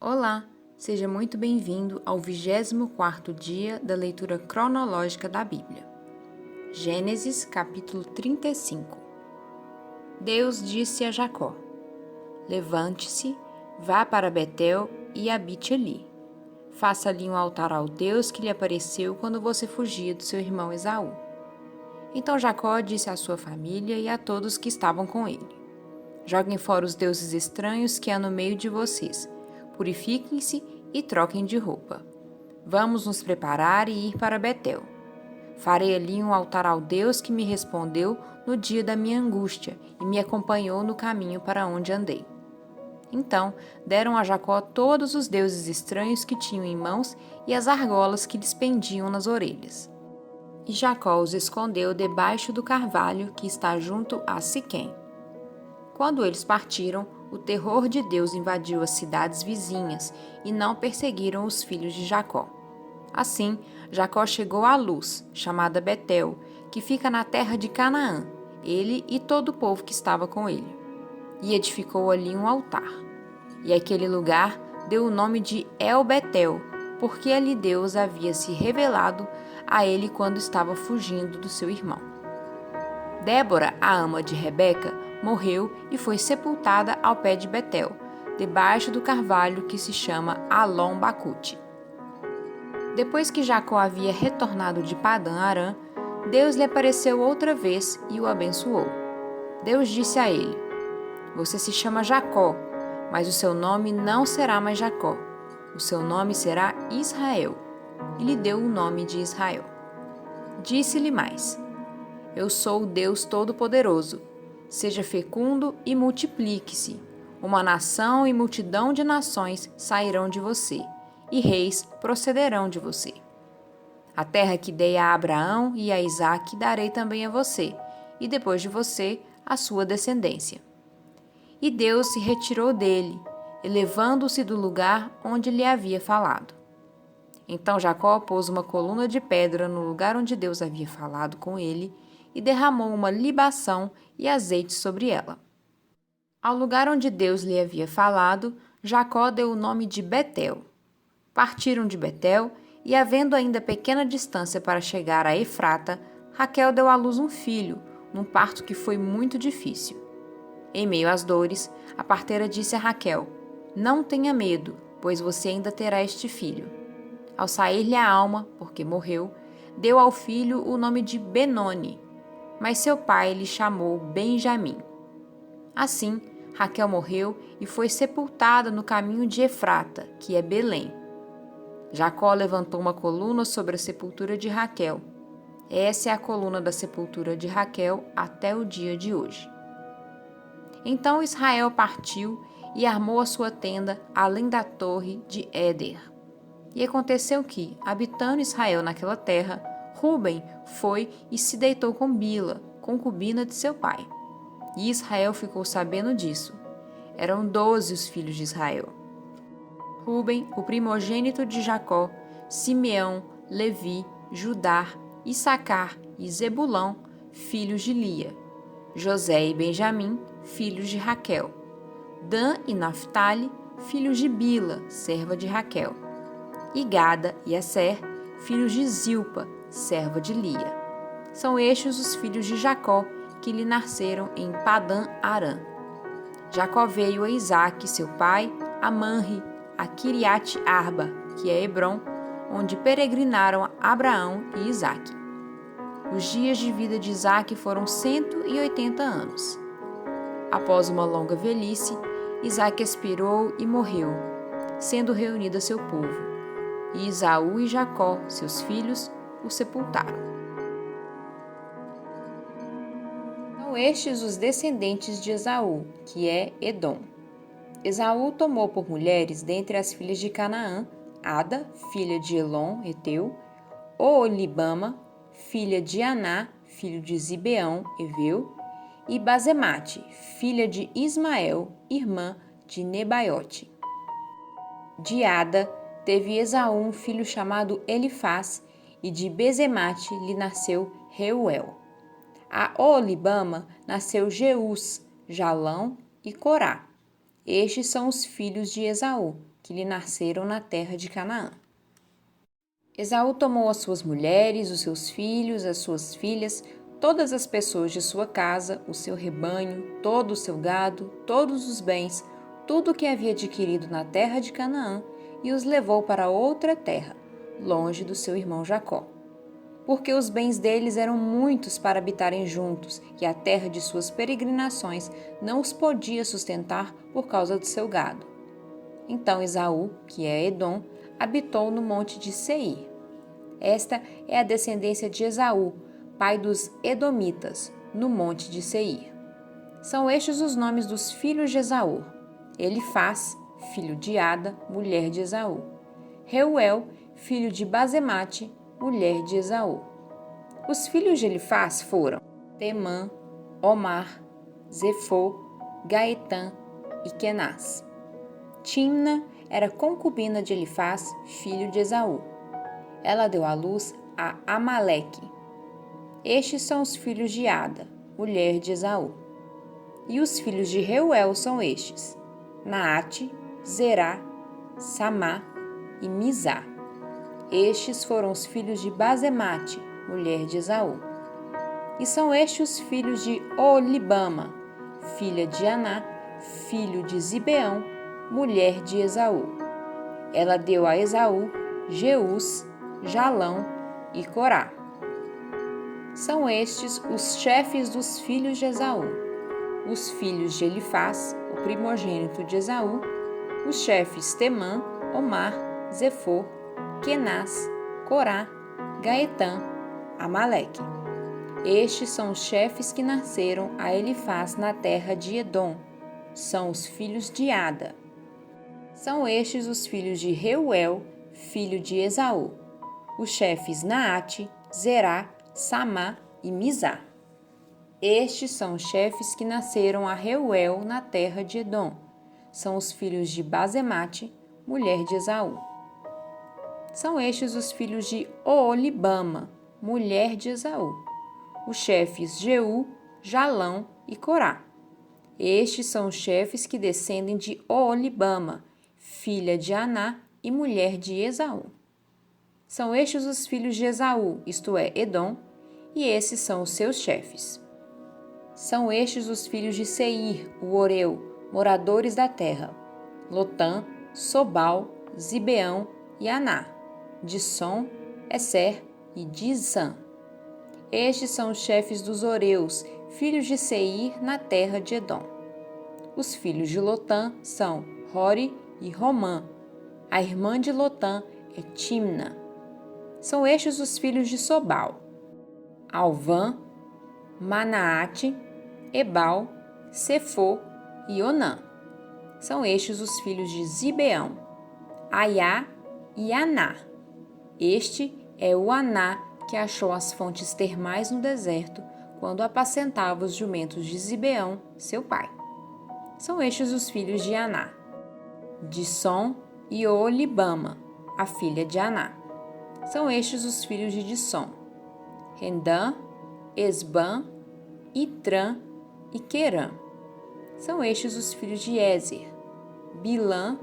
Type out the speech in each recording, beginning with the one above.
Olá, seja muito bem-vindo ao 24º dia da leitura cronológica da Bíblia. Gênesis, capítulo 35. Deus disse a Jacó: Levante-se, vá para Betel e habite ali. Faça ali um altar ao Deus que lhe apareceu quando você fugia do seu irmão Esaú. Então Jacó disse à sua família e a todos que estavam com ele: Joguem fora os deuses estranhos que há no meio de vocês. Purifiquem-se e troquem de roupa. Vamos nos preparar e ir para Betel. Farei ali um altar ao Deus que me respondeu no dia da minha angústia e me acompanhou no caminho para onde andei. Então deram a Jacó todos os deuses estranhos que tinham em mãos e as argolas que lhes pendiam nas orelhas. E Jacó os escondeu debaixo do carvalho que está junto a Siquém. Quando eles partiram, o terror de Deus invadiu as cidades vizinhas e não perseguiram os filhos de Jacó. Assim, Jacó chegou à Luz, chamada Betel, que fica na terra de Canaã, ele e todo o povo que estava com ele. E edificou ali um altar. E aquele lugar deu o nome de El-Betel, porque ali Deus havia se revelado a ele quando estava fugindo do seu irmão. Débora, a ama de Rebeca, morreu e foi sepultada ao pé de Betel, debaixo do carvalho que se chama Alon-Bacute. Depois que Jacó havia retornado de Padã-Arã, Deus lhe apareceu outra vez e o abençoou. Deus disse a ele: Você se chama Jacó, mas o seu nome não será mais Jacó. O seu nome será Israel. E lhe deu o nome de Israel. Disse-lhe mais: Eu sou o Deus Todo-Poderoso. Seja fecundo e multiplique-se. Uma nação e multidão de nações sairão de você, e reis procederão de você. A terra que dei a Abraão e a Isaque darei também a você, e depois de você, a sua descendência. E Deus se retirou dele, elevando-se do lugar onde lhe havia falado. Então Jacó pôs uma coluna de pedra no lugar onde Deus havia falado com ele, e derramou uma libação e azeite sobre ela. Ao lugar onde Deus lhe havia falado, Jacó deu o nome de Betel. Partiram de Betel e, havendo ainda pequena distância para chegar a Efrata, Raquel deu à luz um filho, num parto que foi muito difícil. Em meio às dores, a parteira disse a Raquel: Não tenha medo, pois você ainda terá este filho. Ao sair-lhe a alma, porque morreu, deu ao filho o nome de Benoni, mas seu pai lhe chamou Benjamim. Assim, Raquel morreu e foi sepultada no caminho de Efrata, que é Belém. Jacó levantou uma coluna sobre a sepultura de Raquel. Essa é a coluna da sepultura de Raquel até o dia de hoje. Então Israel partiu e armou a sua tenda além da torre de Éder. E aconteceu que, habitando Israel naquela terra, Ruben foi e se deitou com Bila, concubina de seu pai. E Israel ficou sabendo disso. Eram 12 os filhos de Israel: Ruben, o primogênito de Jacó, Simeão, Levi, Judá, Issacar e Zebulão, filhos de Lia, José e Benjamim, filhos de Raquel, Dan e Naphtali, filhos de Bila, serva de Raquel, e Gada e Asser, filhos de Zilpa, serva de Lia. São estes os filhos de Jacó, que lhe nasceram em Padã-Arã. Jacó veio a Isaque, seu pai, a Manre, a Quiriate-Arba, que é Hebrom, onde peregrinaram Abraão e Isaque. Os dias de vida de Isaque foram 180 anos. Após uma longa velhice, Isaque expirou e morreu, sendo reunido a seu povo. E Esaú e Jacó, seus filhos, o sepultaram. São estes os descendentes de Esaú, que é Edom. Esaú tomou por mulheres dentre as filhas de Canaã, Ada, filha de Elon, Eteu, Oolibama, filha de Aná, filho de Zibeão, Eveu, e Basemate, filha de Ismael, irmã de Nebaiote. De Ada teve Esaú um filho chamado Elifaz, e de Bezemate lhe nasceu Reuel. A Oolibama nasceu Jeús, Jalão e Corá. Estes são os filhos de Esaú, que lhe nasceram na terra de Canaã. Esaú tomou as suas mulheres, os seus filhos, as suas filhas, todas as pessoas de sua casa, o seu rebanho, todo o seu gado, todos os bens, tudo o que havia adquirido na terra de Canaã, e os levou para outra terra, longe do seu irmão Jacó. Porque os bens deles eram muitos para habitarem juntos, e a terra de suas peregrinações não os podia sustentar por causa do seu gado. Então Esaú, que é Edom, habitou no monte de Seir. Esta é a descendência de Esaú, pai dos Edomitas, no monte de Seir. São estes os nomes dos filhos de Esaú: Elifaz, filho de Ada, mulher de Esaú; Reuel, filho de Basemate, mulher de Esaú. Os filhos de Elifaz foram Temã, Omar, Zefô, Gaetã e Kenaz. Timna era concubina de Elifaz, filho de Esaú. Ela deu à luz a Amaleque. Estes são os filhos de Ada, mulher de Esaú. E os filhos de Reuel são estes: Naate, Zerá, Samá e Mizá. Estes foram os filhos de Basemate, mulher de Esaú. E são estes os filhos de Oolibama, filha de Aná, filho de Zibeão, mulher de Esaú. Ela deu a Esaú Jeús, Jalão e Corá. São estes os chefes dos filhos de Esaú: os filhos de Elifaz, o primogênito de Esaú, os chefes Temã, Omar, Zefô, Kenaz, Corá, Gaetã, Amaleque. Estes são os chefes que nasceram a Elifaz na terra de Edom. São os filhos de Ada. São estes os filhos de Reuel, filho de Esaú: os chefes Naate, Zerá, Samá e Mizá. Estes são os chefes que nasceram a Reuel na terra de Edom. São os filhos de Basemate, mulher de Esaú. São estes os filhos de Oolibama, mulher de Esaú: os chefes Jeú, Jalão e Corá. Estes são os chefes que descendem de Oolibama, filha de Aná e mulher de Esaú. São estes os filhos de Esaú, isto é, Edom, e esses são os seus chefes. São estes os filhos de Seir, o Oreu, moradores da terra: Lotã, Sobal, Zibeão e Aná, Dissom, Esser e Disã. Estes são os chefes dos Oreus, filhos de Seir, na terra de Edom. Os filhos de Lotã são Hori e Romã. A irmã de Lotã é Timna. São estes os filhos de Sobal: Alvã, Manaate, Ebal, Sefô e Onã. São estes os filhos de Zibeão: Aiá e Aná. Este é o Aná que achou as fontes termais no deserto quando apacentava os jumentos de Zibeão, seu pai. São estes os filhos de Aná: Dissom e Oolibama, a filha de Aná. São estes os filhos de Dissom: Rendã, Esbã, Itrã e Querã. São estes os filhos de Ézer: Bilã,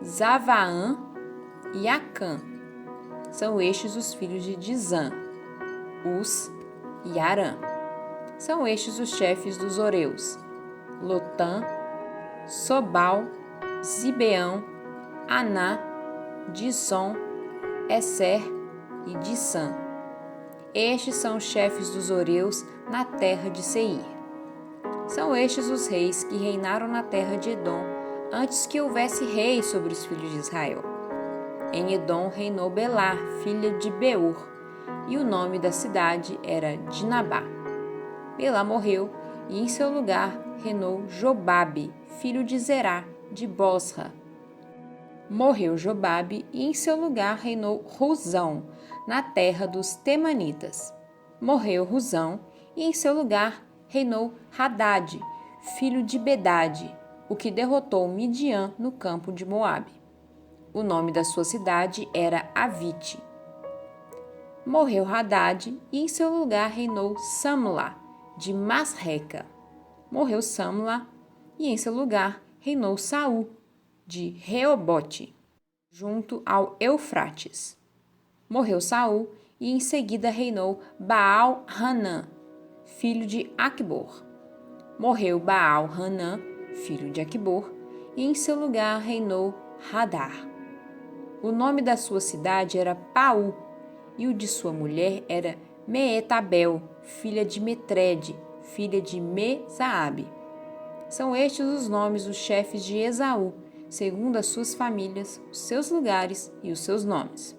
Zavaã e Acã. São estes os filhos de Dizã: Uz e Arã. São estes os chefes dos Oreus: Lotã, Sobal, Zibeão, Aná, Dissom, Esser e Disã. Estes são os chefes dos Oreus na terra de Seir. São estes os reis que reinaram na terra de Edom antes que houvesse rei sobre os filhos de Israel. Em Edom reinou Belá, filha de Beor, e o nome da cidade era Dinabá. Belá morreu, e em seu lugar reinou Jobabe, filho de Zerá, de Bosra. Morreu Jobabe, e em seu lugar reinou Rusão, na terra dos Temanitas. Morreu Rusão, e em seu lugar reinou Hadade, filho de Bedade, o que derrotou Midian no campo de Moabe. O nome da sua cidade era Avite. Morreu Hadade, e em seu lugar reinou Samla, de Masreca. Morreu Samla, e em seu lugar reinou Saul, de Reobote. junto ao Eufrates. Morreu Saul e em seguida reinou Baal-Hanã, filho de Aqubor. Morreu Baal-Hanã, filho de Aqubor, e em seu lugar reinou Hadar. O nome da sua cidade era Paú, e o de sua mulher era Meetabel, filha de Metrede, filha de Mezaabe. São estes os nomes dos chefes de Esaú, segundo as suas famílias, os seus lugares e os seus nomes.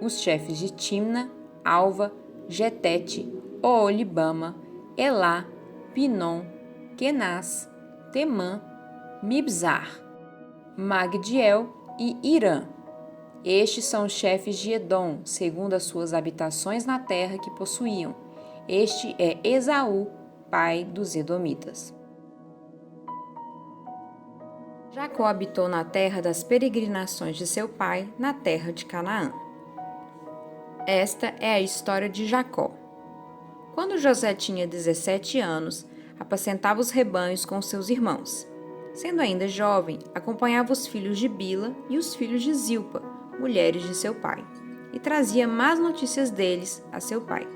Os chefes de Timna, Alva, Getete, Oolibama, Elá, Pinom, Kenaz, Temã, Mibzar, Magdiel e Irã. Estes são os chefes de Edom, segundo as suas habitações na terra que possuíam. Este é Esaú, pai dos Edomitas. Jacó habitou na terra das peregrinações de seu pai, na terra de Canaã. Esta é a história de Jacó. Quando José tinha 17 anos, apacentava os rebanhos com seus irmãos. Sendo ainda jovem, acompanhava os filhos de Bila e os filhos de Zilpa, mulheres de seu pai, e trazia más notícias deles a seu pai.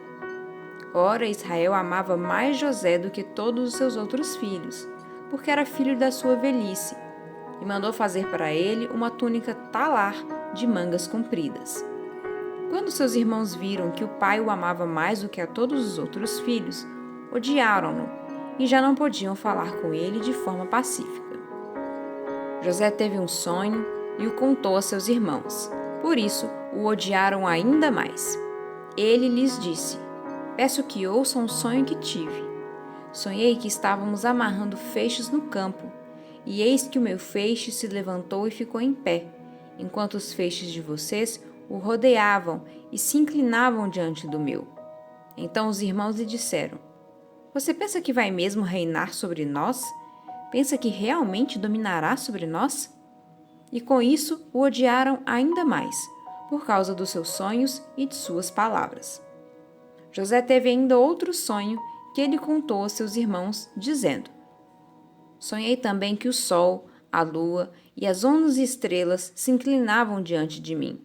Ora, Israel amava mais José do que todos os seus outros filhos, porque era filho da sua velhice, e mandou fazer para ele uma túnica talar de mangas compridas. Quando seus irmãos viram que o pai o amava mais do que a todos os outros filhos, odiaram-no e já não podiam falar com ele de forma pacífica. José teve um sonho e o contou a seus irmãos. Por isso, o odiaram ainda mais. Ele lhes disse: "Peço que ouçam o sonho que tive. Sonhei que estávamos amarrando feixes no campo, e eis que o meu feixe se levantou e ficou em pé, enquanto os feixes de vocês o rodeavam e se inclinavam diante do meu." Então os irmãos lhe disseram: "Você pensa que vai mesmo reinar sobre nós? Pensa que realmente dominará sobre nós?" E com isso o odiaram ainda mais, por causa dos seus sonhos e de suas palavras. José teve ainda outro sonho que ele contou aos seus irmãos, dizendo: "Sonhei também que o sol, a lua e as 11 estrelas se inclinavam diante de mim."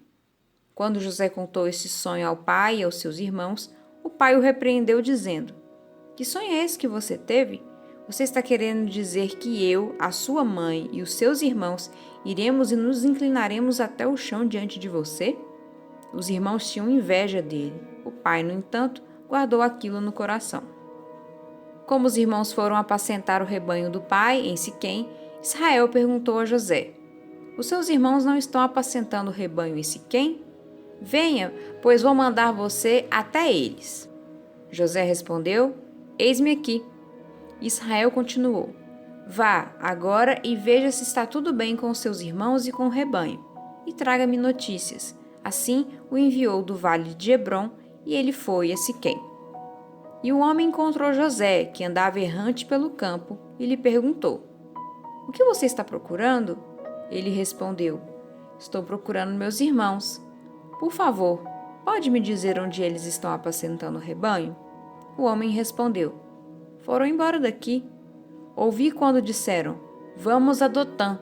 Quando José contou esse sonho ao pai e aos seus irmãos, o pai o repreendeu, dizendo: "Que sonho é esse que você teve? Você está querendo dizer que eu, a sua mãe e os seus irmãos iremos e nos inclinaremos até o chão diante de você?" Os irmãos tinham inveja dele. O pai, no entanto, guardou aquilo no coração. Como os irmãos foram apacentar o rebanho do pai em Siquém, Israel perguntou a José: "Os seus irmãos não estão apacentando o rebanho em Siquém? Venha, pois vou mandar você até eles." José respondeu: "Eis-me aqui." Israel continuou: "Vá agora e veja se está tudo bem com os seus irmãos e com o rebanho, e traga-me notícias." Assim o enviou do vale de Hebrom, e ele foi a Siquém. E o homem encontrou José, que andava errante pelo campo, e lhe perguntou: "O que você está procurando?" Ele respondeu: "Estou procurando meus irmãos. Por favor, pode me dizer onde eles estão apacentando o rebanho?" O homem respondeu: "Foram embora daqui. Ouvi quando disseram: 'Vamos a Dotã.'"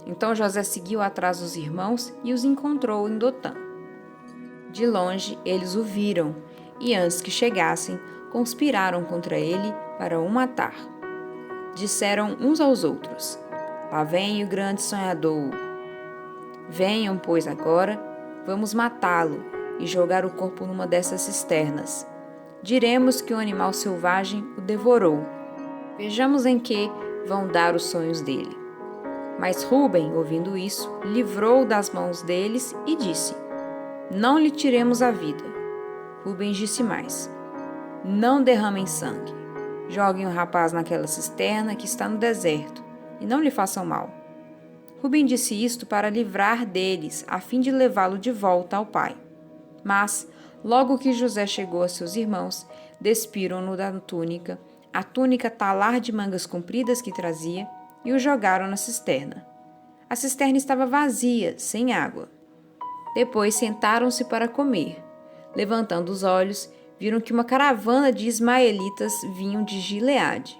Então José seguiu atrás dos irmãos e os encontrou em Dotã. De longe eles o viram, e antes que chegassem, conspiraram contra ele para o matar. Disseram uns aos outros: "Lá vem o grande sonhador. Venham, pois, agora, vamos matá-lo e jogar o corpo numa dessas cisternas. Diremos que um animal selvagem o devorou. Vejamos em que vão dar os sonhos dele." Mas Rúben, ouvindo isso, livrou das mãos deles e disse: "Não lhe tiremos a vida." Rúben disse mais: "Não derramem sangue. Joguem o rapaz naquela cisterna que está no deserto, e não lhe façam mal." Rúben disse isto para livrar deles, a fim de levá-lo de volta ao pai. Mas, logo que José chegou a seus irmãos, despiram-no da túnica, a túnica talar de mangas compridas que trazia, e o jogaram na cisterna. A cisterna estava vazia, sem água. Depois sentaram-se para comer. Levantando os olhos, viram que uma caravana de ismaelitas vinham de Gileade.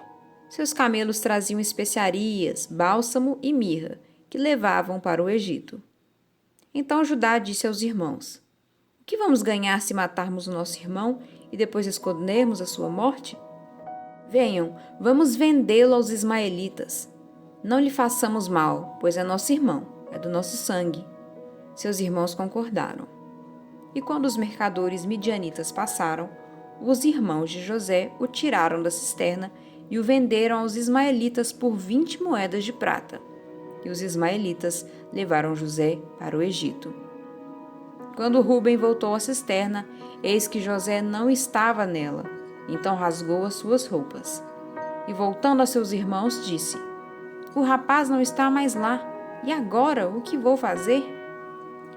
Seus camelos traziam especiarias, bálsamo e mirra, que levavam para o Egito. Então Judá disse aos irmãos: O que vamos ganhar se matarmos o nosso irmão e depois escondermos a sua morte? Venham, vamos vendê-lo aos ismaelitas. Não lhe façamos mal, pois é nosso irmão, é do nosso sangue. Seus irmãos concordaram. E quando os mercadores midianitas passaram, os irmãos de José o tiraram da cisterna e o venderam aos ismaelitas por 20 moedas de prata. E os ismaelitas levaram José para o Egito. Quando Rúben voltou à cisterna, eis que José não estava nela. Então rasgou as suas roupas. E voltando a seus irmãos, disse: O rapaz não está mais lá. E agora, o que vou fazer?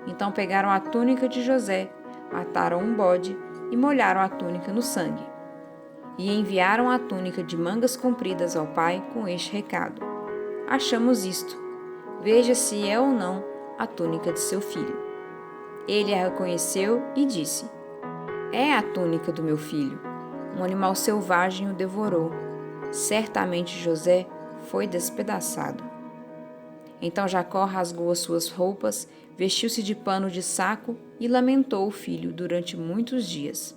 Então pegaram a túnica de José, ataram um bode e molharam a túnica no sangue. E enviaram a túnica de mangas compridas ao pai com este recado: Achamos isto. Veja se é ou não a túnica de seu filho. Ele a reconheceu e disse: É a túnica do meu filho. Um animal selvagem o devorou. Certamente José foi despedaçado. Então Jacó rasgou as suas roupas, vestiu-se de pano de saco e lamentou o filho durante muitos dias.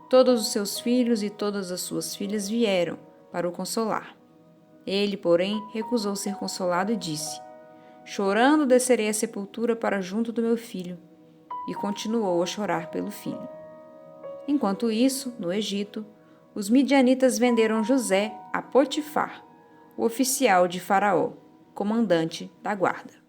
Todos os seus filhos e todas as suas filhas vieram para o consolar. Ele, porém, recusou ser consolado e disse: Chorando descerei à sepultura para junto do meu filho. E continuou a chorar pelo filho. Enquanto isso, no Egito, os midianitas venderam José a Potifar, o oficial de Faraó, comandante da guarda.